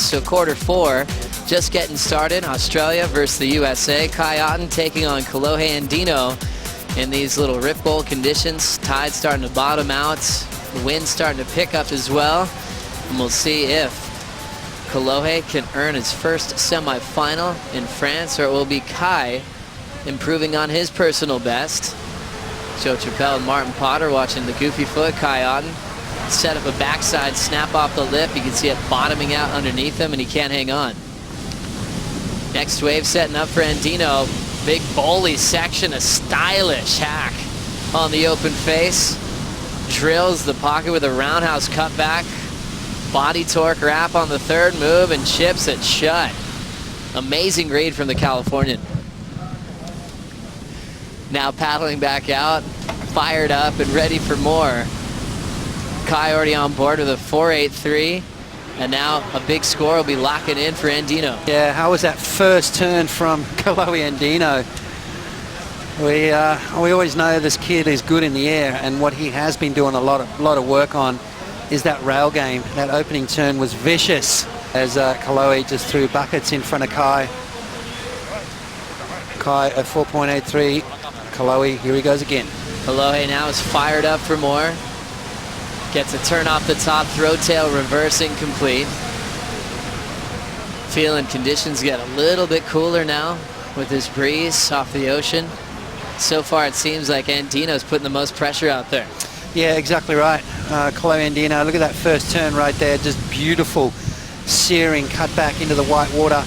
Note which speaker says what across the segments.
Speaker 1: So quarter 4, just getting started. Australia versus the USA. Kai Otton taking on Kolohe and Andino in these little rip bowl conditions. Tide starting to bottom out. The wind starting to pick up as well. And we'll see if Kolohe can earn his first semifinal in France, or it will be Kai improving on his personal best. Joe Chappelle and Martin Potter watching the goofy foot. Kai Otton set up a backside snap off the lip. You can see it bottoming out underneath him, and he can't hang on. Next wave setting up for Andino. Big bowly section, a stylish hack on the open face. Drills the pocket with a roundhouse cutback. Body torque wrap on the third move and chips it shut. Amazing read from the Californian. Now paddling back out, fired up and ready for more. Kai already on board with a 4.83, and now a big score will be locking in for Andino.
Speaker 2: Yeah, how was that first turn from Kolohe Andino? We always know this kid is good in the air, and what he has been doing a lot of work on is that rail game. That opening turn was vicious as Kolohe just threw buckets in front of Kai. Kai at 4.83. Kolohe, here he goes again.
Speaker 1: Kolohe now is fired up for more. Gets a turn off the top, throw tail reversing complete. Feeling conditions get a little bit cooler now with this breeze off the ocean. So far it seems like Andino's putting the most pressure out there.
Speaker 2: Yeah, exactly right. Kolohe Andino, look at that first turn right there. Just beautiful, searing cut back into the white water.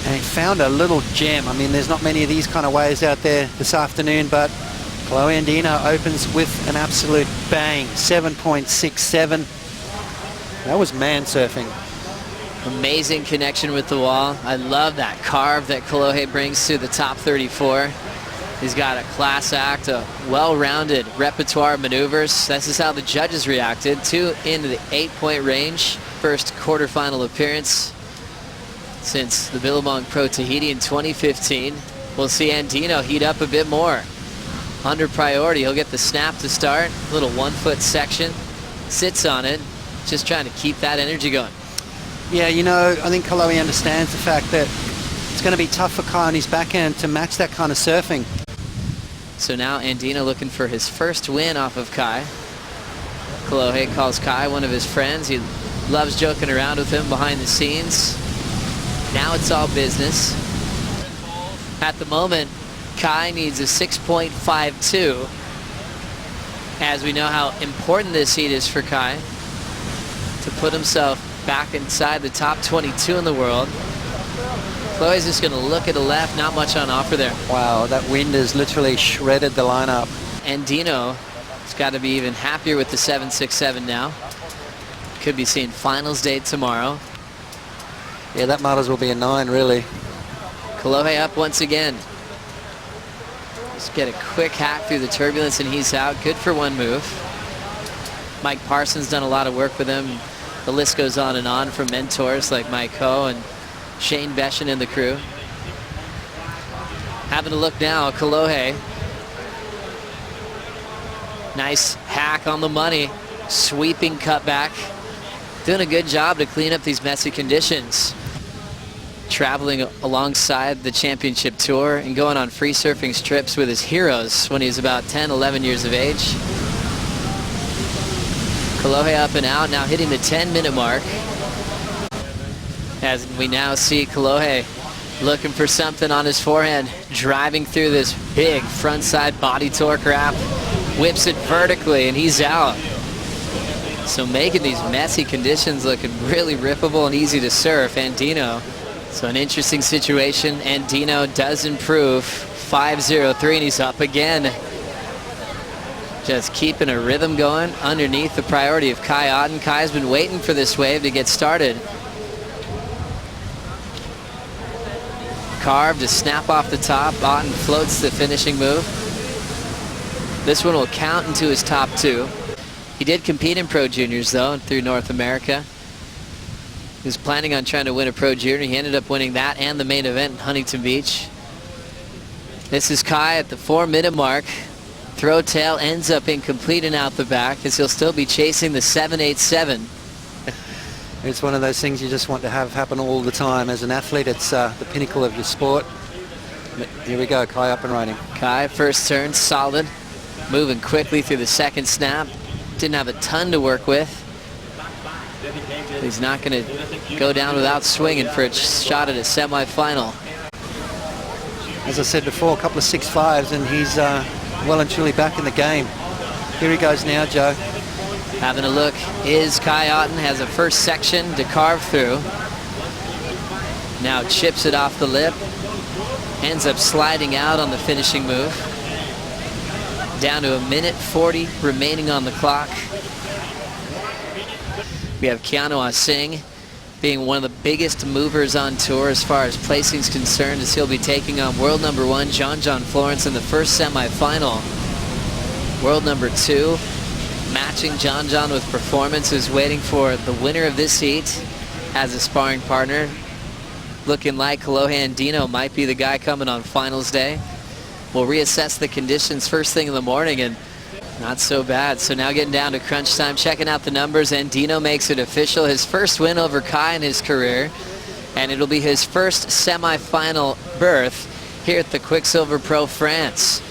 Speaker 2: And he found a little gem. I mean, there's not many of these kind of waves out there this afternoon, but Kolohe Andino opens with an absolute bang. 7.67. That was man surfing.
Speaker 1: Amazing connection with the wall. I love that carve that Kolohe brings to the top 34. He's got a class act, a well-rounded repertoire of maneuvers. This is how the judges reacted. 2 into the 8-point range. First quarterfinal appearance since the Billabong Pro Tahiti in 2015. We'll see Andino heat up a bit more. Under priority, he'll get the snap to start. Little 1-foot section. Sits on it, just trying to keep that energy going.
Speaker 2: Yeah, you know, I think Kolohe understands the fact that it's going to be tough for Kai on his backhand to match that kind of surfing.
Speaker 1: So now Andino looking for his first win off of Kai. Kolohe calls Kai one of his friends. He loves joking around with him behind the scenes. Now it's all business. At the moment, Kai needs a 6.52. As we know how important this heat is for Kai to put himself back inside the top 22 in the world. Kolohe's just going to look at the left, not much on offer there.
Speaker 2: Wow, that wind has literally shredded the lineup.
Speaker 1: Andino has got to be even happier with the 7.67 now. Could be seeing finals date tomorrow.
Speaker 2: Yeah, that might as well be a 9, really.
Speaker 1: Kolohe up once again. Just get a quick hack through the turbulence and he's out. Good for one move. Mike Parsons done a lot of work with him. The list goes on and on from mentors like Mike Ho and Shane Beshin and the crew. Having a look now, Kolohe. Nice hack on the money. Sweeping cutback. Doing a good job to clean up these messy conditions. Traveling alongside the championship tour and going on free surfing trips with his heroes when he was about 10, 11 years of age. Kolohe up and out, now hitting the 10-minute mark. As we now see Kolohe looking for something on his forehand, driving through this big frontside body torque wrap, whips it vertically, and he's out. So making these messy conditions looking really rippable and easy to surf. Andino. So an interesting situation. Andino does improve. 5.03 and he's up again. Just keeping a rhythm going underneath the priority of Kai Otton. Kai's been waiting for this wave to get started. Carved to snap off the top. Otton floats the finishing move. This one will count into his top 2. He did compete in Pro Juniors though through North America. He was planning on trying to win a Pro Junior. He ended up winning that and the main event in Huntington Beach. This is Kai at the 4-minute mark. Throw tail ends up incomplete and out the back as he'll still be chasing the 7.87.
Speaker 2: It's one of those things you just want to have happen all the time. As an athlete, it's the pinnacle of your sport. But here we go, Kai up and riding.
Speaker 1: Kai, first turn, solid. Moving quickly through the second snap. Didn't have a ton to work with. He's not going to go down without swinging for a shot at a semifinal.
Speaker 2: As I said before, a couple of 6.5s, and he's well and truly back in the game. Here he goes now, Joe.
Speaker 1: Having a look is Kai Otton, has a first section to carve through. Now chips it off the lip. Ends up sliding out on the finishing move. Down to 1:40 remaining on the clock. We have Keanu Singh being one of the biggest movers on tour as far as placing is concerned, as he'll be taking on world number 1 John Florence in the first semifinal. World number 2 matching John with performance is waiting for the winner of this heat as a sparring partner. Looking like Kolohe Andino might be the guy coming on finals day. We'll reassess the conditions first thing in the morning, and not so bad. So now getting down to crunch time, checking out the numbers. Andino makes it official, his first win over Kai in his career, and it'll be his first semifinal berth here at the Quiksilver Pro France.